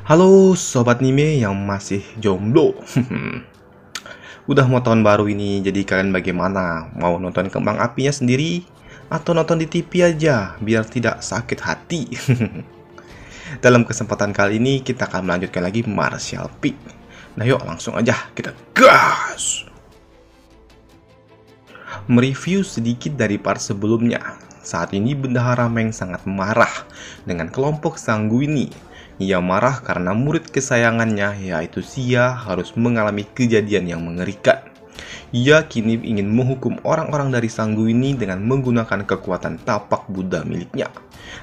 Halo Sobat Nime yang masih jomblo. Udah mau tahun baru ini, jadi kalian bagaimana? Mau nonton kembang apinya sendiri? Atau nonton di TV aja, biar tidak sakit hati? Dalam kesempatan kali ini, kita akan melanjutkan lagi Martial Peak. Nah yuk, langsung aja kita gas! Mereview sedikit dari part sebelumnya. Saat ini Bendahara Meng sangat marah dengan kelompok Sanguini. Ia marah karena murid kesayangannya, yaitu Xia, harus mengalami kejadian yang mengerikan. Ia kini ingin menghukum orang-orang dari Sanguini dengan menggunakan kekuatan tapak Buddha miliknya.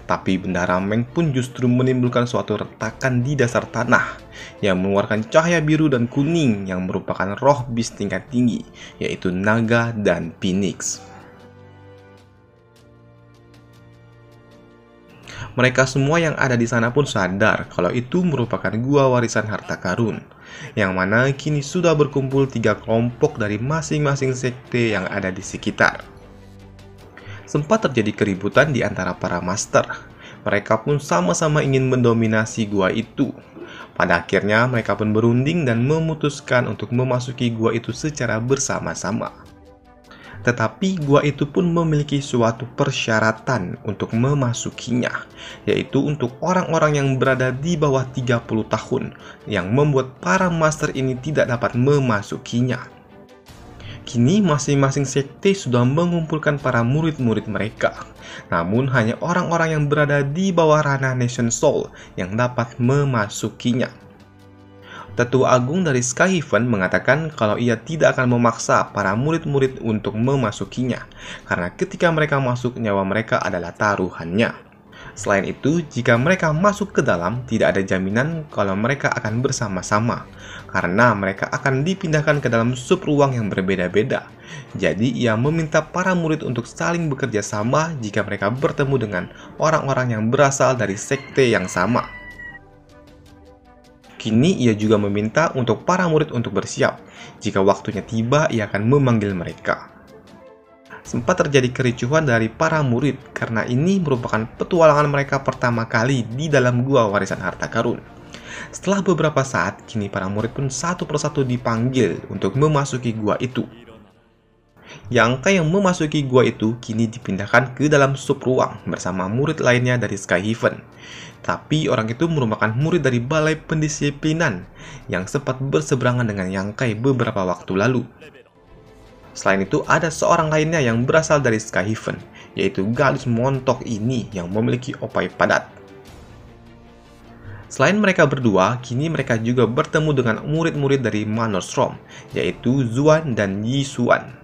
Tapi Bendahara Meng pun justru menimbulkan suatu retakan di dasar tanah yang mengeluarkan cahaya biru dan kuning yang merupakan roh beast tingkat tinggi, yaitu naga dan phoenix. Mereka semua yang ada di sana pun sadar kalau itu merupakan gua warisan harta karun, yang mana kini sudah berkumpul 3 kelompok dari masing-masing sekte yang ada di sekitar. Sempat terjadi keributan di antara para master. Mereka pun sama-sama ingin mendominasi gua itu. Pada akhirnya mereka pun berunding dan memutuskan untuk memasuki gua itu secara bersama-sama. Tetapi gua itu pun memiliki suatu persyaratan untuk memasukinya, yaitu untuk orang-orang yang berada di bawah 30 tahun, yang membuat para master ini tidak dapat memasukinya. Kini masing-masing sekte sudah mengumpulkan para murid-murid mereka, namun hanya orang-orang yang berada di bawah ranah Nation Soul yang dapat memasukinya. Tetua Agung dari Sky Heaven mengatakan kalau ia tidak akan memaksa para murid-murid untuk memasukinya, karena ketika mereka masuk, nyawa mereka adalah taruhannya. Selain itu, jika mereka masuk ke dalam, tidak ada jaminan kalau mereka akan bersama-sama, karena mereka akan dipindahkan ke dalam sub ruang yang berbeda-beda. Jadi, ia meminta para murid untuk saling bekerja sama jika mereka bertemu dengan orang-orang yang berasal dari sekte yang sama. Kini ia juga meminta untuk para murid untuk bersiap. Jika waktunya tiba, ia akan memanggil mereka. Sempat terjadi kericuhan dari para murid karena ini merupakan petualangan mereka pertama kali di dalam gua warisan harta karun. Setelah beberapa saat, kini para murid pun satu persatu dipanggil untuk memasuki gua itu. Yangkai yang memasuki gua itu kini dipindahkan ke dalam sub ruang bersama murid lainnya dari Sky Heaven. Tapi orang itu merupakan murid dari Balai Pendisiplinan yang sempat berseberangan dengan Yangkai beberapa waktu lalu. Selain itu, ada seorang lainnya yang berasal dari Sky Heaven, yaitu gadis montok ini yang memiliki opai padat. Selain mereka berdua, kini mereka juga bertemu dengan murid-murid dari Manostrom, yaitu Zuan dan Yisuan.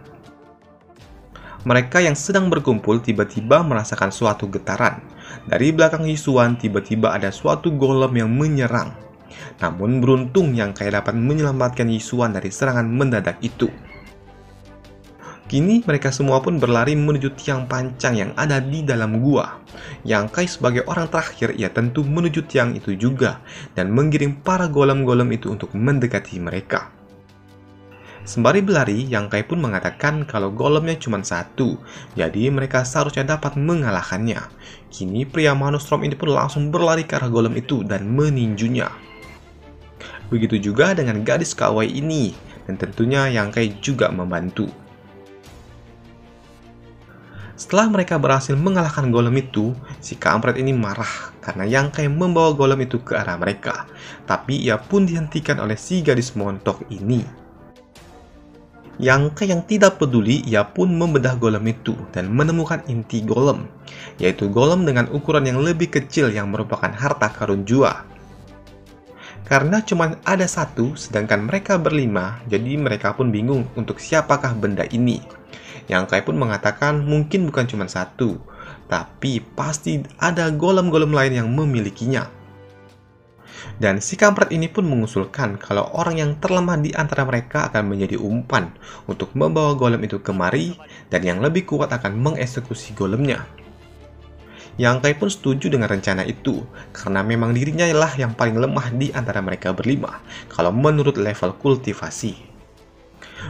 Mereka yang sedang berkumpul tiba-tiba merasakan suatu getaran. Dari belakang Yisuan tiba-tiba ada suatu golem yang menyerang. Namun beruntung Yangkai dapat menyelamatkan Yisuan dari serangan mendadak itu. Kini mereka semua pun berlari menuju tiang pancang yang ada di dalam gua. Yangkai sebagai orang terakhir, ia tentu menuju tiang itu juga dan menggiring para golem-golem itu untuk mendekati mereka. Sembari berlari, Yangkai pun mengatakan kalau golemnya cuma satu, jadi mereka seharusnya dapat mengalahkannya. Kini pria Manostrom ini pun langsung berlari ke arah golem itu dan meninjunya. Begitu juga dengan gadis kawaii ini, dan tentunya Yangkai juga membantu. Setelah mereka berhasil mengalahkan golem itu, si kampret ini marah karena Yangkai membawa golem itu ke arah mereka. Tapi ia pun dihentikan oleh si gadis montok ini. Yangkai yang tidak peduli, ia pun membedah golem itu dan menemukan inti golem, yaitu golem dengan ukuran yang lebih kecil yang merupakan harta karun jua. Karena cuma ada satu, sedangkan mereka berlima, jadi mereka pun bingung untuk siapakah benda ini. Yangkai pun mengatakan mungkin bukan cuma satu, tapi pasti ada golem-golem lain yang memilikinya. Dan si kampret ini pun mengusulkan kalau orang yang terlemah di antara mereka akan menjadi umpan untuk membawa golem itu kemari, dan yang lebih kuat akan mengeksekusi golemnya. Yangkai pun setuju dengan rencana itu, karena memang dirinya lah yang paling lemah di antara mereka berlima, kalau menurut level kultivasi.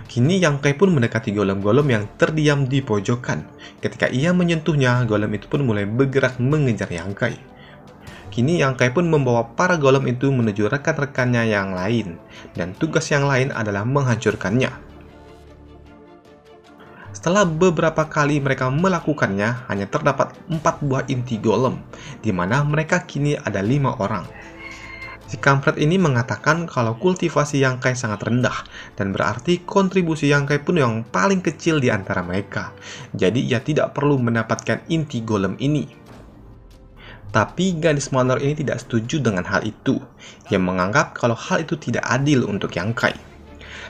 Kini Yangkai pun mendekati golem-golem yang terdiam di pojokan. Ketika ia menyentuhnya, golem itu pun mulai bergerak mengejar Yangkai. Kini Yang Kai pun membawa para golem itu menuju rekan-rekannya yang lain, dan tugas yang lain adalah menghancurkannya. Setelah beberapa kali mereka melakukannya, hanya terdapat 4 buah inti golem, di mana mereka kini ada 5 orang. Si kampret ini mengatakan kalau kultivasi Yang Kai sangat rendah, dan berarti kontribusi Yang Kai pun yang paling kecil di antara mereka. Jadi ia tidak perlu mendapatkan inti golem ini. Tapi gadis manor ini tidak setuju dengan hal itu. Ia menganggap kalau hal itu tidak adil untuk Yang Kai.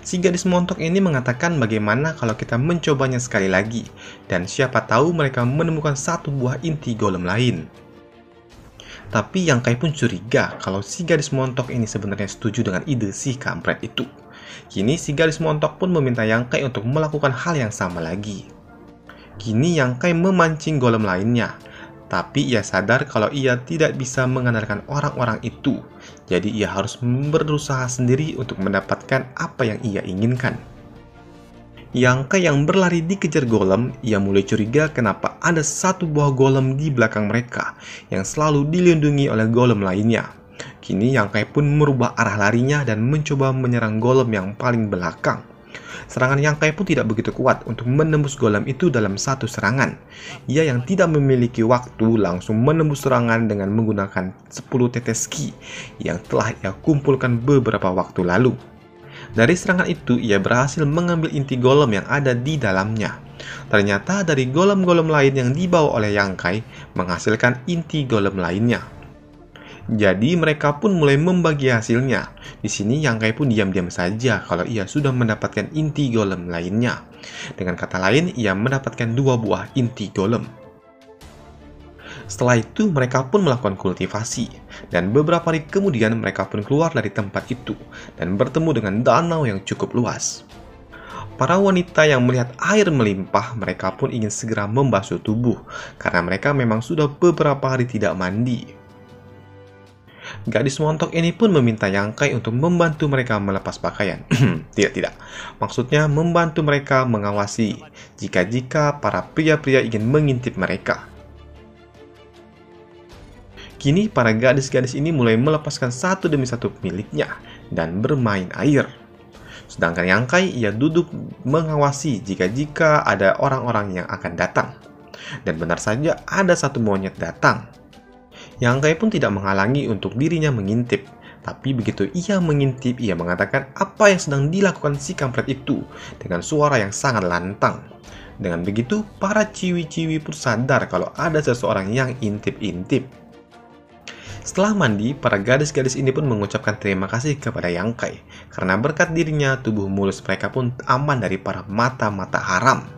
Si gadis montok ini mengatakan bagaimana kalau kita mencobanya sekali lagi, dan siapa tahu mereka menemukan 1 buah inti golem lain. Tapi Yang Kai pun curiga kalau si gadis montok ini sebenarnya setuju dengan ide si kampret itu. Kini si gadis montok pun meminta Yang Kai untuk melakukan hal yang sama lagi. Kini Yang Kai memancing golem lainnya, tapi ia sadar kalau ia tidak bisa mengandalkan orang-orang itu. Jadi ia harus berusaha sendiri untuk mendapatkan apa yang ia inginkan. Yang Kai yang berlari dikejar golem, ia mulai curiga kenapa ada 1 buah golem di belakang mereka yang selalu dilindungi oleh golem lainnya. Kini Yang Kai pun merubah arah larinya dan mencoba menyerang golem yang paling belakang. Serangan Yang Kai pun tidak begitu kuat untuk menembus golem itu dalam 1 serangan. Ia yang tidak memiliki waktu langsung menembus serangan dengan menggunakan 10 tetes ki yang telah ia kumpulkan beberapa waktu lalu. Dari serangan itu, ia berhasil mengambil inti golem yang ada di dalamnya. Ternyata dari golem-golem lain yang dibawa oleh Yang Kai menghasilkan inti golem lainnya. Jadi mereka pun mulai membagi hasilnya. Di sini Yang Kai pun diam-diam saja kalau ia sudah mendapatkan inti golem lainnya. Dengan kata lain, ia mendapatkan 2 buah inti golem. Setelah itu mereka pun melakukan kultivasi, dan beberapa hari kemudian mereka pun keluar dari tempat itu dan bertemu dengan danau yang cukup luas. Para wanita yang melihat air melimpah, mereka pun ingin segera membasuh tubuh karena mereka memang sudah beberapa hari tidak mandi. Gadis montok ini pun meminta Yang Kai untuk membantu mereka melepas pakaian. Tidak. Maksudnya membantu mereka mengawasi jika para pria-pria ingin mengintip mereka. Kini para gadis-gadis ini mulai melepaskan 1 demi 1 miliknya dan bermain air. Sedangkan Yang Kai ia duduk mengawasi jika ada orang-orang yang akan datang. Dan benar saja ada 1 monyet datang. Yang Kai pun tidak menghalangi untuk dirinya mengintip. Tapi begitu ia mengintip, ia mengatakan apa yang sedang dilakukan si kampret itu dengan suara yang sangat lantang. Dengan begitu, para ciwi-ciwi pun sadar kalau ada seseorang yang intip-intip. Setelah mandi, para gadis-gadis ini pun mengucapkan terima kasih kepada Yang Kai karena berkat dirinya tubuh mulus mereka pun aman dari para mata-mata haram.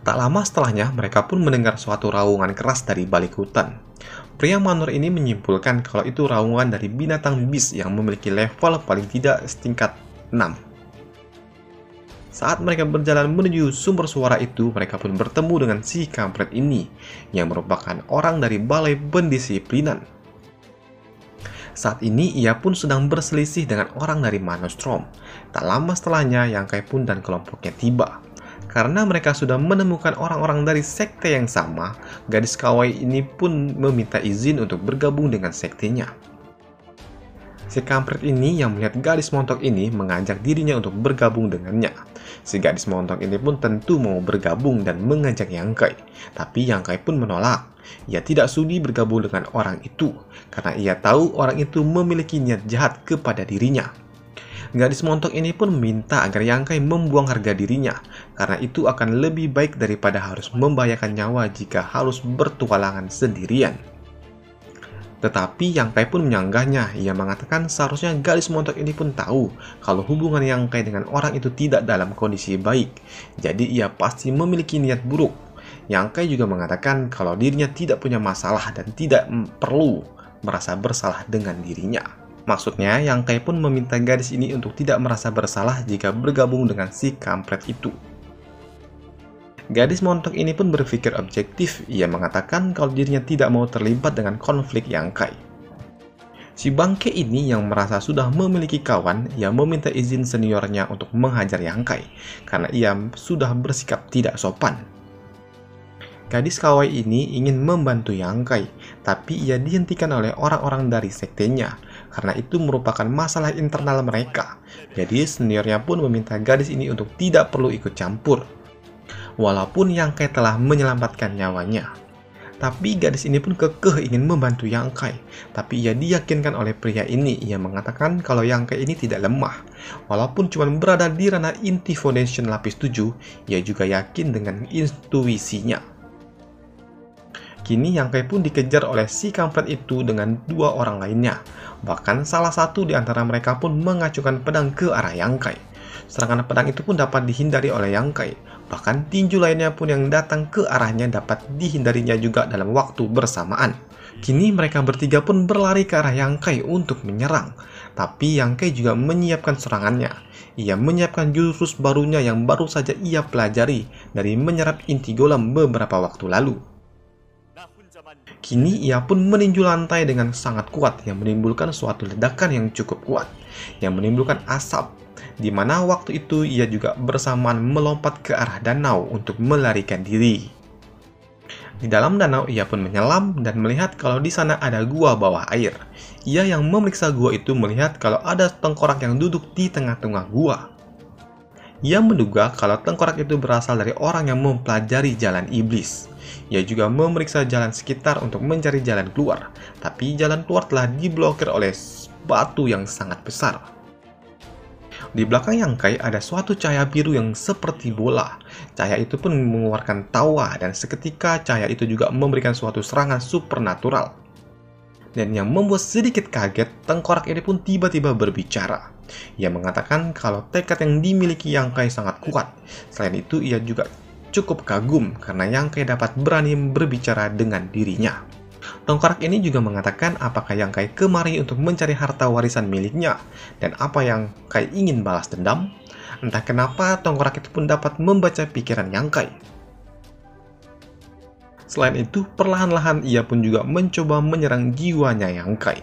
Tak lama setelahnya, mereka pun mendengar suatu raungan keras dari balik hutan. Pria manor ini menyimpulkan kalau itu raungan dari binatang beast yang memiliki level paling tidak setingkat 6. Saat mereka berjalan menuju sumber suara itu, mereka pun bertemu dengan si kampret ini, yang merupakan orang dari balai pendisiplinan. Saat ini, ia pun sedang berselisih dengan orang dari Manostrom. Tak lama setelahnya, Yang Kai pun dan kelompoknya tiba. Karena mereka sudah menemukan orang-orang dari sekte yang sama, gadis kawaii ini pun meminta izin untuk bergabung dengan sektenya. Si kampret ini yang melihat gadis montok ini mengajak dirinya untuk bergabung dengannya. Si gadis montok ini pun tentu mau bergabung dan mengajak Yang Kai. Tapi Yang Kai pun menolak. Ia tidak sudi bergabung dengan orang itu, karena ia tahu orang itu memiliki niat jahat kepada dirinya. Gadis montok ini pun meminta agar Yang Kai membuang harga dirinya, karena itu akan lebih baik daripada harus membahayakan nyawa jika harus bertualangan sendirian. Tetapi Yang Kai pun menyanggahnya. Ia mengatakan seharusnya gadis montok ini pun tahu kalau hubungan Yang Kai dengan orang itu tidak dalam kondisi baik. Jadi ia pasti memiliki niat buruk. Yang Kai juga mengatakan kalau dirinya tidak punya masalah dan tidak perlu merasa bersalah dengan dirinya. Maksudnya Yang Kai pun meminta gadis ini untuk tidak merasa bersalah jika bergabung dengan si kampret itu. Gadis montok ini pun berpikir objektif. Ia mengatakan kalau dirinya tidak mau terlibat dengan konflik Yang Kai. Si bangke ini yang merasa sudah memiliki kawan, ia meminta izin seniornya untuk menghajar Yang Kai karena ia sudah bersikap tidak sopan. Gadis kawaii ini ingin membantu Yang Kai, tapi ia dihentikan oleh orang-orang dari sektenya, karena itu merupakan masalah internal mereka. Jadi seniornya pun meminta gadis ini untuk tidak perlu ikut campur, walaupun Yang Kai telah menyelamatkan nyawanya. Tapi gadis ini pun kekeh ingin membantu Yang Kai, tapi ia diyakinkan oleh pria ini. Ia mengatakan kalau Yang Kai ini tidak lemah. Walaupun cuma berada di ranah inti foundation lapis 7, ia juga yakin dengan intuisinya. Kini Yang Kai pun dikejar oleh si kampret itu dengan dua orang lainnya. Bahkan salah satu di antara mereka pun mengacungkan pedang ke arah Yang Kai. Serangan pedang itu pun dapat dihindari oleh Yang Kai. Bahkan tinju lainnya pun yang datang ke arahnya dapat dihindarinya juga dalam waktu bersamaan. Kini mereka bertiga pun berlari ke arah Yang Kai untuk menyerang. Tapi Yang Kai juga menyiapkan serangannya. Ia menyiapkan jurus barunya yang baru saja ia pelajari dari menyerap inti golem beberapa waktu lalu. Kini ia pun meninju lantai dengan sangat kuat yang menimbulkan suatu ledakan yang cukup kuat, yang menimbulkan asap, di mana waktu itu ia juga bersamaan melompat ke arah danau untuk melarikan diri. Di dalam danau ia pun menyelam dan melihat kalau di sana ada gua bawah air. Ia yang memeriksa gua itu melihat kalau ada tengkorak yang duduk di tengah-tengah gua. Ia menduga kalau tengkorak itu berasal dari orang yang mempelajari jalan iblis. Ia juga memeriksa jalan sekitar untuk mencari jalan keluar, tapi jalan keluar telah diblokir oleh batu yang sangat besar. Di belakang Yang Kai ada suatu cahaya biru yang seperti bola. Cahaya itu pun mengeluarkan tawa dan seketika cahaya itu juga memberikan suatu serangan supernatural. Dan yang membuat sedikit kaget, tengkorak ini pun tiba-tiba berbicara. Ia mengatakan kalau tekad yang dimiliki Yang Kai sangat kuat. Selain itu ia juga cukup kagum karena Yang Kai dapat berani berbicara dengan dirinya. Tengkorak ini juga mengatakan apakah Yang Kai kemari untuk mencari harta warisan miliknya dan apa Yang Kai ingin balas dendam. Entah kenapa tengkorak itu pun dapat membaca pikiran Yang Kai. Selain itu, perlahan-lahan ia pun juga mencoba menyerang jiwanya Yang Kai.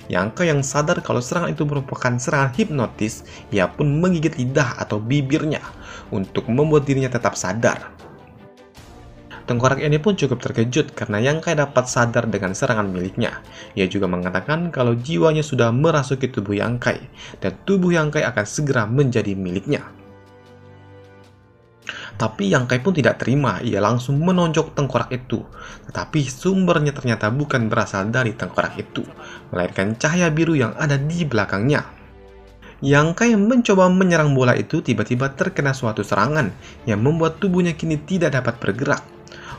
Yang Kai yang sadar kalau serangan itu merupakan serangan hipnotis, ia pun menggigit lidah atau bibirnya untuk membuat dirinya tetap sadar. Tengkorak ini pun cukup terkejut karena Yang Kai dapat sadar dengan serangan miliknya. Ia juga mengatakan kalau jiwanya sudah merasuki tubuh Yang Kai, dan tubuh Yang Kai akan segera menjadi miliknya. Tapi Yang Kai pun tidak terima, ia langsung menonjok tengkorak itu. Tetapi sumbernya ternyata bukan berasal dari tengkorak itu, melainkan cahaya biru yang ada di belakangnya. Yang Kai mencoba menyerang bola itu tiba-tiba terkena suatu serangan yang membuat tubuhnya kini tidak dapat bergerak.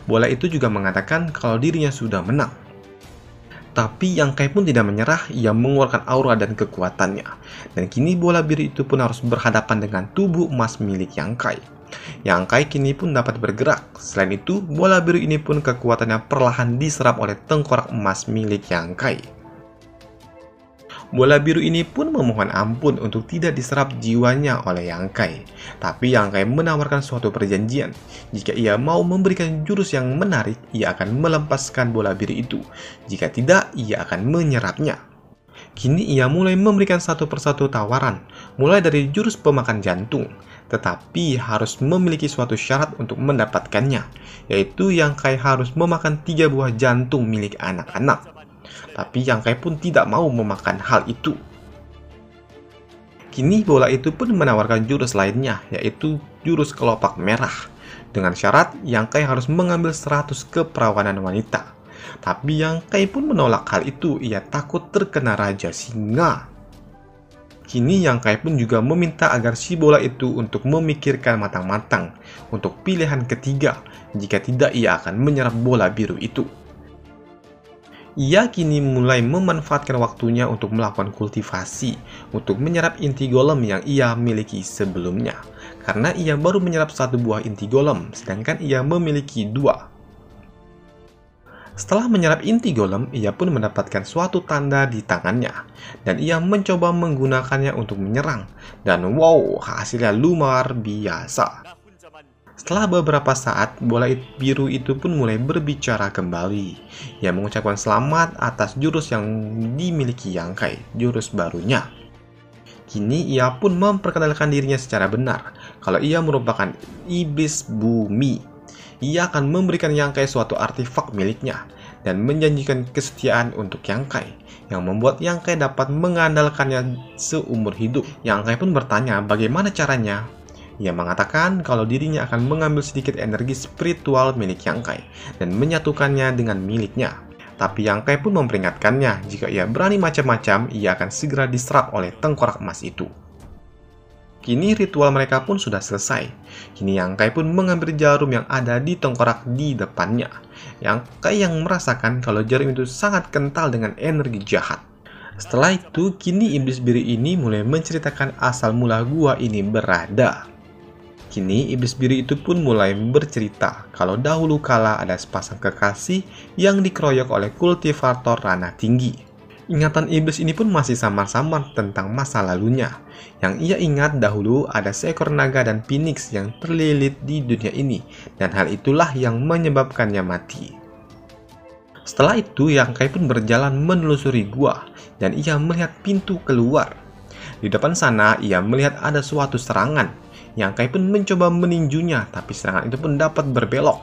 Bola itu juga mengatakan kalau dirinya sudah menang. Tapi Yang Kai pun tidak menyerah, ia mengeluarkan aura dan kekuatannya. Dan kini bola biru itu pun harus berhadapan dengan tubuh emas milik Yang Kai. Yang Kai kini pun dapat bergerak. Selain itu, bola biru ini pun kekuatannya perlahan diserap oleh tengkorak emas milik Yang Kai. Bola biru ini pun memohon ampun untuk tidak diserap jiwanya oleh Yang Kai. Tapi Yang Kai menawarkan suatu perjanjian. Jika ia mau memberikan jurus yang menarik, ia akan melepaskan bola biru itu. Jika tidak, ia akan menyerapnya. Kini ia mulai memberikan satu persatu tawaran, mulai dari jurus pemakan jantung. Tetapi harus memiliki suatu syarat untuk mendapatkannya, yaitu Yang Kai harus memakan 3 buah jantung milik anak-anak. Tapi Yang Kai pun tidak mau memakan hal itu. Kini bola itu pun menawarkan jurus lainnya, yaitu jurus kelopak merah. Dengan syarat Yang Kai harus mengambil 100 keperawanan wanita. Tapi Yang Kai pun menolak hal itu, ia takut terkena Raja Singa. Kini Yang Kai pun juga meminta agar si bola itu untuk memikirkan matang-matang untuk pilihan ketiga. Jika tidak, ia akan menyerap bola biru itu. Ia kini mulai memanfaatkan waktunya untuk melakukan kultivasi, untuk menyerap inti golem yang ia miliki sebelumnya. Karena ia baru menyerap 1 buah inti golem, sedangkan ia memiliki 2. Setelah menyerap inti golem, ia pun mendapatkan suatu tanda di tangannya, dan ia mencoba menggunakannya untuk menyerang. Dan wow, hasilnya luar biasa. Setelah beberapa saat, bola biru itu pun mulai berbicara kembali. Ia mengucapkan selamat atas jurus yang dimiliki Yang Kai, jurus barunya. Kini ia pun memperkenalkan dirinya secara benar, kalau ia merupakan iblis bumi. ia akan memberikan Yang Kai suatu artefak miliknya dan menjanjikan kesetiaan untuk Yang Kai, yang membuat Yang Kai dapat mengandalkannya seumur hidup. Yang Kai pun bertanya bagaimana caranya. Ia mengatakan kalau dirinya akan mengambil sedikit energi spiritual milik Yang Kai dan menyatukannya dengan miliknya. Tapi Yang Kai pun memperingatkannya jika ia berani macam-macam, ia akan segera diserap oleh tengkorak emas itu. Kini ritual mereka pun sudah selesai. Kini Yang Kai pun mengambil jarum yang ada di tengkorak di depannya. Yang Kai yang merasakan kalau jarum itu sangat kental dengan energi jahat. Setelah itu, kini iblis biru ini mulai menceritakan asal mula gua ini berada. Kini iblis biru itu pun mulai bercerita kalau dahulu kala ada sepasang kekasih yang dikeroyok oleh kultivator ranah tinggi. Ingatan iblis ini pun masih samar-samar tentang masa lalunya. Yang ia ingat dahulu ada seekor naga dan phoenix yang terlilit di dunia ini, dan hal itulah yang menyebabkannya mati. Setelah itu, Yang Kai pun berjalan menelusuri gua, dan ia melihat pintu keluar. Di depan sana, ia melihat ada suatu serangan. Yang Kai pun mencoba meninjunya, tapi serangan itu pun dapat berbelok.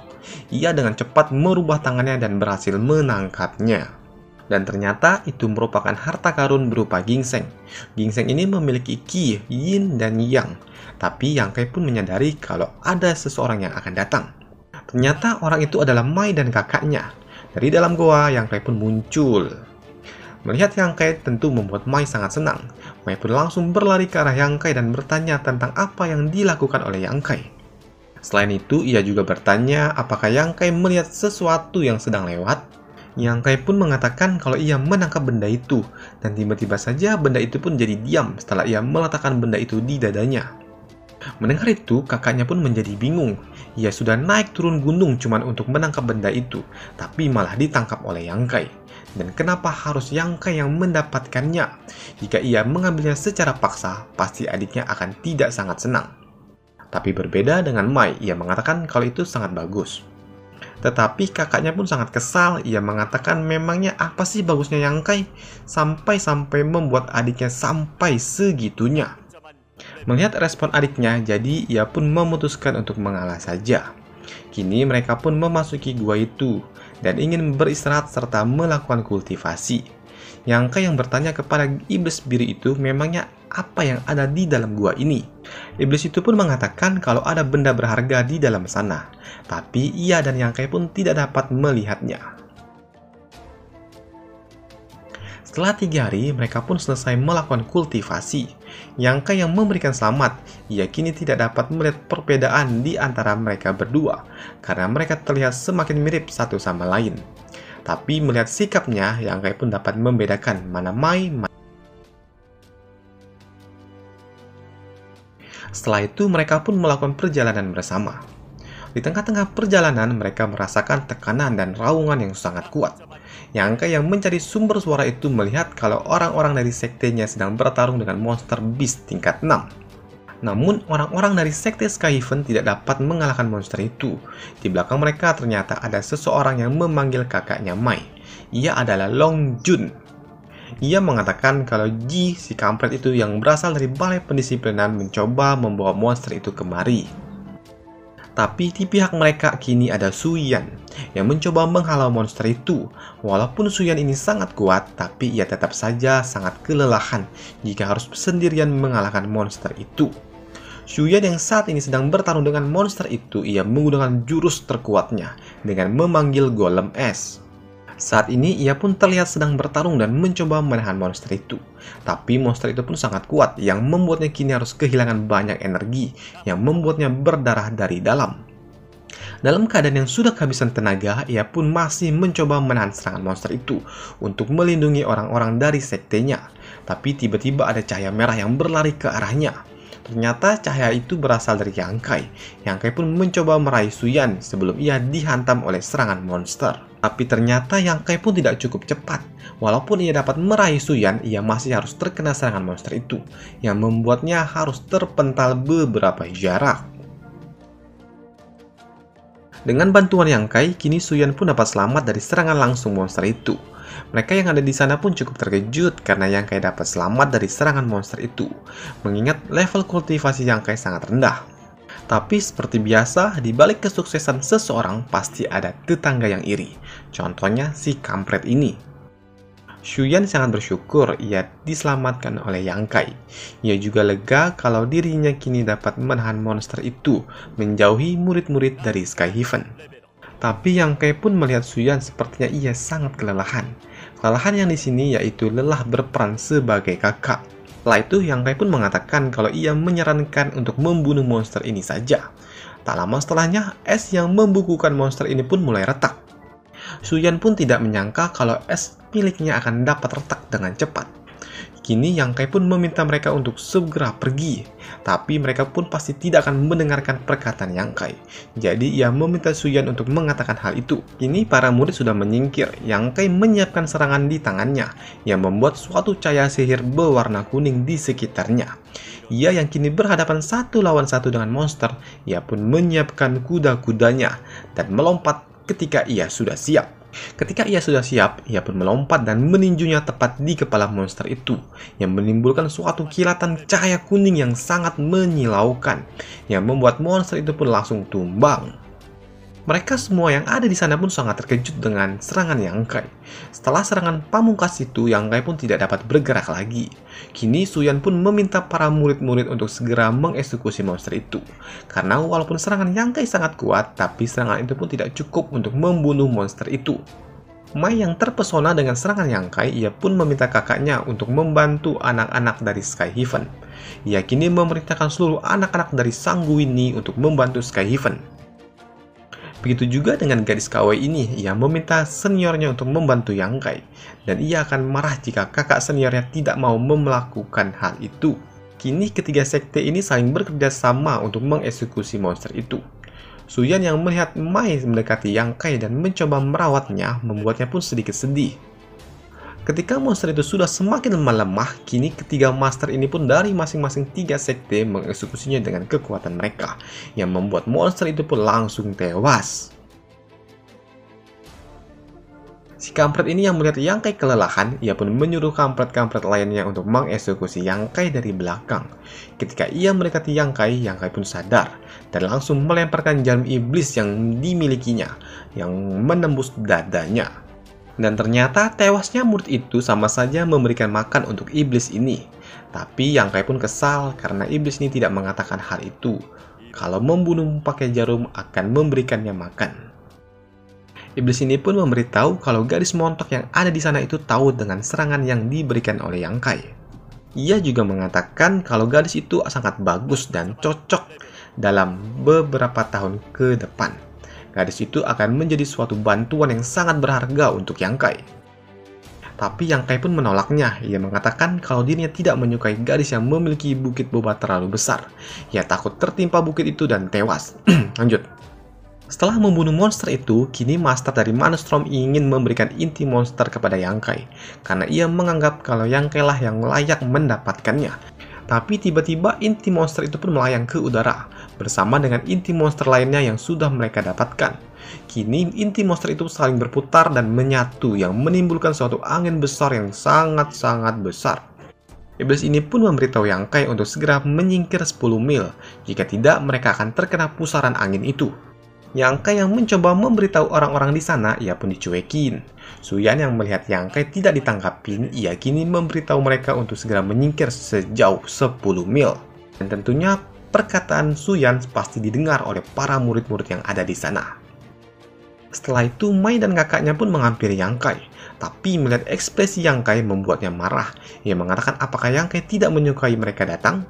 Ia dengan cepat merubah tangannya dan berhasil menangkapnya. Dan ternyata itu merupakan harta karun berupa ginseng. Ginseng ini memiliki Qi, Yin, dan Yang. Tapi Yang Kai pun menyadari kalau ada seseorang yang akan datang. Ternyata orang itu adalah Mai dan kakaknya. Dari dalam goa, Yang Kai pun muncul. Melihat Yang Kai tentu membuat Mai sangat senang. Mai pun langsung berlari ke arah Yang Kai dan bertanya tentang apa yang dilakukan oleh Yang Kai. Selain itu, ia juga bertanya apakah Yang Kai melihat sesuatu yang sedang lewat. Yang Kai pun mengatakan kalau ia menangkap benda itu, dan tiba-tiba saja benda itu pun jadi diam setelah ia meletakkan benda itu di dadanya. Mendengar itu, kakaknya pun menjadi bingung. Ia sudah naik turun gunung cuman untuk menangkap benda itu, tapi malah ditangkap oleh Yang Kai. Dan kenapa harus Yang Kai yang mendapatkannya? Jika ia mengambilnya secara paksa, pasti adiknya akan tidak sangat senang. Tapi berbeda dengan Mai, ia mengatakan kalau itu sangat bagus. Tetapi kakaknya pun sangat kesal. Ia mengatakan memangnya apa sih bagusnya Yang Kai sampai membuat adiknya sampai segitunya. Melihat respon adiknya, jadi ia pun memutuskan untuk mengalah saja. Kini mereka pun memasuki gua itu dan ingin beristirahat serta melakukan kultivasi. Yang Kai yang bertanya kepada iblis biru itu memangnya apa yang ada di dalam gua ini. Iblis itu pun mengatakan kalau ada benda berharga di dalam sana, tapi ia dan Yang Kai pun tidak dapat melihatnya. Setelah 3 hari, mereka pun selesai melakukan kultivasi. Yang Kai yang memberikan selamat, ia kini tidak dapat melihat perbedaan di antara mereka berdua, karena mereka terlihat semakin mirip satu sama lain. Tapi melihat sikapnya, Yang Kai pun dapat membedakan mana Mai. Setelah itu, mereka pun melakukan perjalanan bersama. Di tengah-tengah perjalanan, mereka merasakan tekanan dan raungan yang sangat kuat. Yang Kai yang mencari sumber suara itu melihat kalau orang-orang dari sektenya sedang bertarung dengan monster beast tingkat 6. Namun, orang-orang dari sekte Skyhaven tidak dapat mengalahkan monster itu. Di belakang mereka ternyata ada seseorang yang memanggil kakaknya Mai. Ia adalah Long Jun. Ia mengatakan kalau Ji, si kampret itu yang berasal dari balai pendisiplinan, mencoba membawa monster itu kemari. Tapi di pihak mereka kini ada Su Yan yang mencoba menghalau monster itu. Walaupun Su Yan ini sangat kuat, tapi ia tetap saja sangat kelelahan jika harus sendirian mengalahkan monster itu. Su Yan yang saat ini sedang bertarung dengan monster itu, ia menggunakan jurus terkuatnya dengan memanggil golem es. Saat ini ia pun terlihat sedang bertarung dan mencoba menahan monster itu. Tapi monster itu pun sangat kuat yang membuatnya kini harus kehilangan banyak energi yang membuatnya berdarah dari dalam. Dalam keadaan yang sudah kehabisan tenaga, ia pun masih mencoba menahan serangan monster itu untuk melindungi orang-orang dari sektenya. Tapi tiba-tiba ada cahaya merah yang berlari ke arahnya. Ternyata cahaya itu berasal dari Yang Kai. Yang Kai pun mencoba meraih Su Yan sebelum ia dihantam oleh serangan monster. Tapi ternyata Yang Kai pun tidak cukup cepat. Walaupun ia dapat meraih Su Yan, ia masih harus terkena serangan monster itu, yang membuatnya harus terpental beberapa jarak. Dengan bantuan Yang Kai, kini Su Yan pun dapat selamat dari serangan langsung monster itu. Mereka yang ada di sana pun cukup terkejut karena Yang Kai dapat selamat dari serangan monster itu, mengingat level kultivasi Yang Kai sangat rendah. Tapi seperti biasa, di balik kesuksesan seseorang pasti ada tetangga yang iri. Contohnya si kampret ini. Shuyan sangat bersyukur ia diselamatkan oleh Yang Kai. Ia juga lega kalau dirinya kini dapat menahan monster itu, menjauhi murid-murid dari Sky Heaven. Tapi Yang Kai pun melihat Shuyan sepertinya ia sangat kelelahan. Kelelahan yang di sini yaitu lelah berperan sebagai kakak. Setelah itu, Yang Kai pun mengatakan kalau ia menyarankan untuk membunuh monster ini saja. Tak lama setelahnya, es yang membukukan monster ini pun mulai retak. Shuyan pun tidak menyangka kalau es miliknya akan dapat retak dengan cepat. Kini Yang Kai pun meminta mereka untuk segera pergi, tapi mereka pun pasti tidak akan mendengarkan perkataan Yang Kai. Jadi ia meminta Shuyan untuk mengatakan hal itu. Kini para murid sudah menyingkir. Yang Kai menyiapkan serangan di tangannya yang membuat suatu cahaya sihir berwarna kuning di sekitarnya. Ia yang kini berhadapan satu lawan satu dengan monster, ia pun menyiapkan kuda-kudanya dan melompat ketika ia sudah siap. Ketika ia sudah siap, ia pun melompat dan meninjunya tepat di kepala monster itu, yang menimbulkan suatu kilatan cahaya kuning yang sangat menyilaukan, yang membuat monster itu pun langsung tumbang. Mereka semua yang ada di sana pun sangat terkejut dengan serangan Yang Kai. Setelah serangan pamungkas itu, Yang Kai pun tidak dapat bergerak lagi. Kini Shuyan pun meminta para murid-murid untuk segera mengeksekusi monster itu. Karena walaupun serangan Yang Kai sangat kuat, tapi serangan itu pun tidak cukup untuk membunuh monster itu. Mai yang terpesona dengan serangan Yang Kai, ia pun meminta kakaknya untuk membantu anak-anak dari Sky Heaven. Ia kini memerintahkan seluruh anak-anak dari Sanguini untuk membantu Sky Heaven. Begitu juga dengan gadis KW ini, ia meminta seniornya untuk membantu Yang Kai, dan ia akan marah jika kakak seniornya tidak mau melakukan hal itu. Kini ketiga sekte ini saling bekerja sama untuk mengeksekusi monster itu. Shuyan yang melihat Mai mendekati Yang Kai dan mencoba merawatnya, membuatnya pun sedikit sedih. Ketika monster itu sudah semakin melemah, kini ketiga master ini pun dari masing-masing tiga sekte mengeksekusinya dengan kekuatan mereka, yang membuat monster itu pun langsung tewas. Si kampret ini yang melihat Yang Kai kelelahan, ia pun menyuruh kampret-kampret lainnya untuk mengeksekusi Yang Kai dari belakang. Ketika ia mendekati Yang Kai pun sadar, dan langsung melemparkan jarum iblis yang dimilikinya, yang menembus dadanya. Dan ternyata tewasnya murid itu sama saja memberikan makan untuk iblis ini. Tapi Yang Kai pun kesal karena iblis ini tidak mengatakan hal itu. Kalau membunuh pakai jarum akan memberikannya makan. Iblis ini pun memberitahu kalau gadis montok yang ada di sana itu tahu dengan serangan yang diberikan oleh Yang Kai. Ia juga mengatakan kalau gadis itu sangat bagus dan cocok dalam beberapa tahun ke depan. Gadis itu akan menjadi suatu bantuan yang sangat berharga untuk Yang Kai. Tapi Yang Kai pun menolaknya. Ia mengatakan kalau dirinya tidak menyukai gadis yang memiliki bukit boba terlalu besar. Ia takut tertimpa bukit itu dan tewas. Lanjut. Setelah membunuh monster itu, kini master dari Manostrom ingin memberikan inti monster kepada Yang Kai. Karena ia menganggap kalau Yang Kai lah yang layak mendapatkannya. Tapi tiba-tiba inti monster itu pun melayang ke udara, bersama dengan inti monster lainnya yang sudah mereka dapatkan. Kini inti monster itu saling berputar dan menyatu yang menimbulkan suatu angin besar yang sangat-sangat besar. Iblis ini pun memberitahu Yang Kai untuk segera menyingkir 10 mil, jika tidak mereka akan terkena pusaran angin itu. Yang Kai yang mencoba memberitahu orang-orang di sana, ia pun dicuekin. Shuyan yang melihat Yang Kai tidak ditangkapin, ia kini memberitahu mereka untuk segera menyingkir sejauh 10 mil. Dan tentunya perkataan Shuyan pasti didengar oleh para murid-murid yang ada di sana. Setelah itu, Mai dan kakaknya pun menghampiri Yang Kai. Tapi melihat ekspresi Yang Kai membuatnya marah. Ia mengatakan apakah Yang Kai tidak menyukai mereka datang?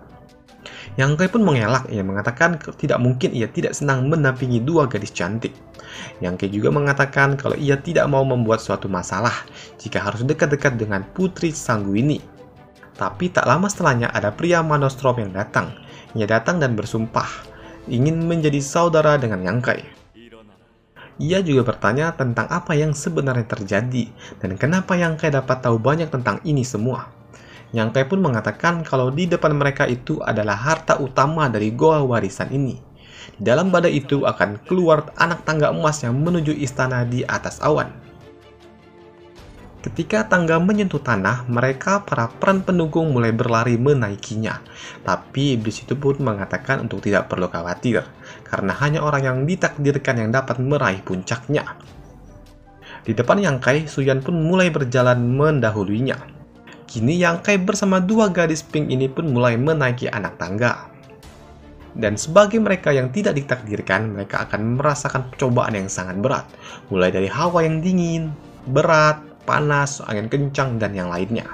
Yang Kai pun mengelak, ia mengatakan tidak mungkin ia tidak senang mendampingi dua gadis cantik. Yang Kai juga mengatakan kalau ia tidak mau membuat suatu masalah jika harus dekat-dekat dengan Putri Sanguini. Tapi tak lama setelahnya ada pria Manostrom yang datang. Ia datang dan bersumpah ingin menjadi saudara dengan Yang Kai. Ia juga bertanya tentang apa yang sebenarnya terjadi dan kenapa Yang Kai dapat tahu banyak tentang ini semua. Yang Kai pun mengatakan kalau di depan mereka itu adalah harta utama dari goa warisan ini. Di dalam badai itu akan keluar anak tangga emas yang menuju istana di atas awan. Ketika tangga menyentuh tanah, mereka para peran pendukung mulai berlari menaikinya. Tapi iblis itu pun mengatakan untuk tidak perlu khawatir, karena hanya orang yang ditakdirkan yang dapat meraih puncaknya. Di depan Yang Kai, Suyan pun mulai berjalan mendahuluinya. Kini Yang Kai bersama dua gadis pink ini pun mulai menaiki anak tangga. Dan sebagai mereka yang tidak ditakdirkan, mereka akan merasakan cobaan yang sangat berat. Mulai dari hawa yang dingin, berat, panas, angin kencang, dan yang lainnya.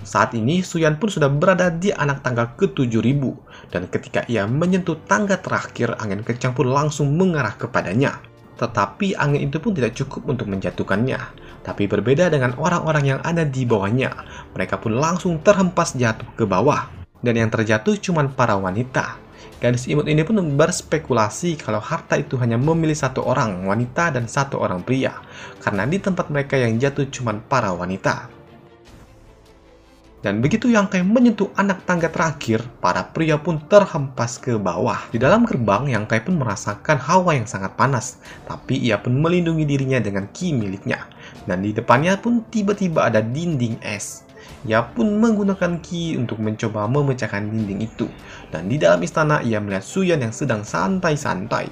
Saat ini, Suyan pun sudah berada di anak tangga ke-7000, dan ketika ia menyentuh tangga terakhir, angin kencang pun langsung mengarah kepadanya. Tetapi angin itu pun tidak cukup untuk menjatuhkannya. Tapi berbeda dengan orang-orang yang ada di bawahnya, mereka pun langsung terhempas jatuh ke bawah. Dan yang terjatuh cuma para wanita. Gadis imut ini pun berspekulasi kalau harta itu hanya memilih satu orang wanita dan satu orang pria, karena di tempat mereka yang jatuh cuma para wanita. Dan begitu Yang Kai menyentuh anak tangga terakhir, para pria pun terhempas ke bawah. Di dalam gerbang, Yang Kai pun merasakan hawa yang sangat panas, tapi ia pun melindungi dirinya dengan ki miliknya. Dan di depannya pun tiba-tiba ada dinding es. Ia pun menggunakan ki untuk mencoba memecahkan dinding itu. Dan di dalam istana, ia melihat Suyan yang sedang santai-santai.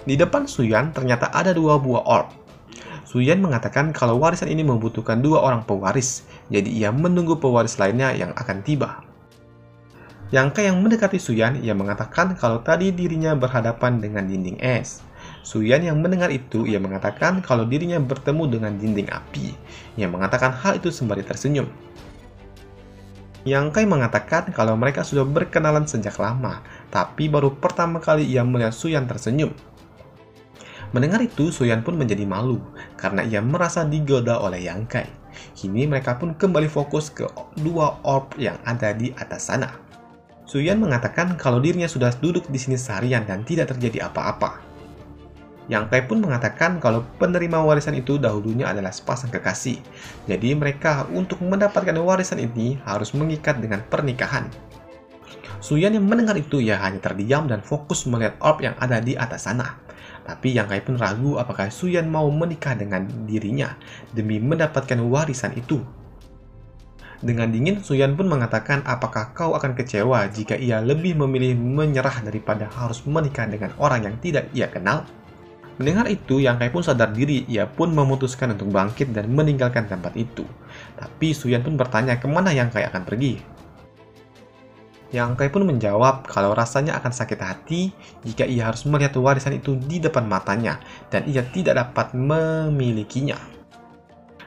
Di depan Suyan ternyata ada dua buah orb. Suyan mengatakan kalau warisan ini membutuhkan dua orang pewaris, jadi ia menunggu pewaris lainnya yang akan tiba. Yang Kai yang mendekati Suyan, ia mengatakan kalau tadi dirinya berhadapan dengan dinding es. Suyan yang mendengar itu, ia mengatakan kalau dirinya bertemu dengan dinding api. Ia mengatakan hal itu sembari tersenyum. Yang Kai mengatakan kalau mereka sudah berkenalan sejak lama, tapi baru pertama kali ia melihat Suyan tersenyum. Mendengar itu, Suyan pun menjadi malu, karena ia merasa digoda oleh Yang Kai. Kini mereka pun kembali fokus ke dua orb yang ada di atas sana. Suyan mengatakan kalau dirinya sudah duduk di sini seharian dan tidak terjadi apa-apa. Yang Kai pun mengatakan kalau penerima warisan itu dahulunya adalah sepasang kekasih. Jadi mereka untuk mendapatkan warisan ini harus mengikat dengan pernikahan. Suyan yang mendengar itu ya hanya terdiam dan fokus melihat orb yang ada di atas sana. Tapi Yang Kai pun ragu apakah Suyan mau menikah dengan dirinya demi mendapatkan warisan itu. Dengan dingin, Suyan pun mengatakan apakah kau akan kecewa jika ia lebih memilih menyerah daripada harus menikah dengan orang yang tidak ia kenal. Mendengar itu, Yang Kai pun sadar diri, ia pun memutuskan untuk bangkit dan meninggalkan tempat itu. Tapi Suyan pun bertanya kemana Yang Kai akan pergi. Yang Kai pun menjawab kalau rasanya akan sakit hati jika ia harus melihat warisan itu di depan matanya dan ia tidak dapat memilikinya.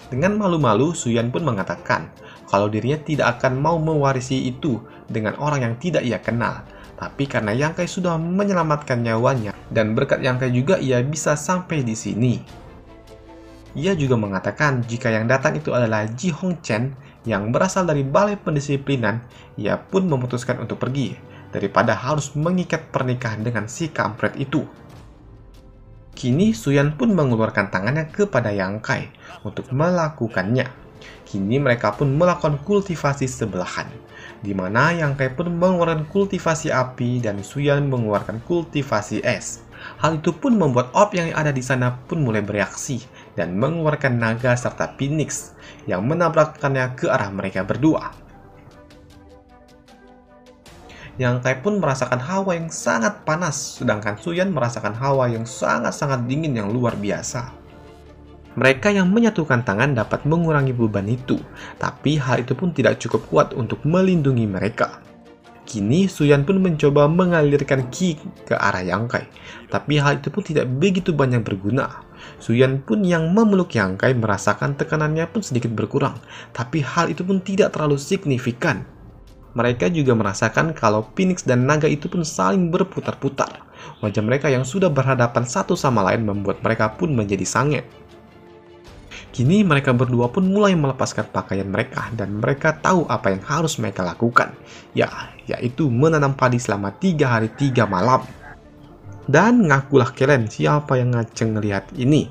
Dengan malu-malu, Suyan pun mengatakan kalau dirinya tidak akan mau mewarisi itu dengan orang yang tidak ia kenal. Tapi karena Yang Kai sudah menyelamatkan nyawanya dan berkat Yang Kai juga ia bisa sampai di sini. Ia juga mengatakan jika yang datang itu adalah Ji Hong Chen yang berasal dari balai pendisiplinan, ia pun memutuskan untuk pergi daripada harus mengikat pernikahan dengan si kampret itu. Kini Suyan pun mengeluarkan tangannya kepada Yang Kai untuk melakukannya. Kini mereka pun melakukan kultivasi sebelahan, di mana Yang Kai pun mengeluarkan kultivasi api dan Suyan mengeluarkan kultivasi es. Hal itu pun membuat orb yang ada di sana pun mulai bereaksi dan mengeluarkan naga serta phoenix yang menabrakkannya ke arah mereka berdua. Yang Kai pun merasakan hawa yang sangat panas, sedangkan Suyan merasakan hawa yang sangat-sangat dingin yang luar biasa. Mereka yang menyatukan tangan dapat mengurangi beban itu, tapi hal itu pun tidak cukup kuat untuk melindungi mereka. Kini Suyan pun mencoba mengalirkan ki ke arah Yang Kai, tapi hal itu pun tidak begitu banyak berguna. Suyan pun yang memeluk Yang Kai merasakan tekanannya pun sedikit berkurang, tapi hal itu pun tidak terlalu signifikan. Mereka juga merasakan kalau Phoenix dan naga itu pun saling berputar-putar. Wajah mereka yang sudah berhadapan satu sama lain membuat mereka pun menjadi sange. Kini mereka berdua pun mulai melepaskan pakaian mereka dan mereka tahu apa yang harus mereka lakukan, yaitu menanam padi selama 3 hari 3 malam. Dan ngakulah kalian siapa yang ngaceng ngelihat ini.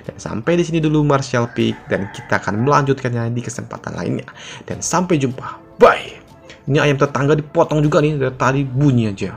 Dan sampai di sini dulu Martial Peak dan kita akan melanjutkannya di kesempatan lainnya. Dan sampai jumpa. Bye. Ini ayam tetangga dipotong juga nih dari tadi bunyi aja.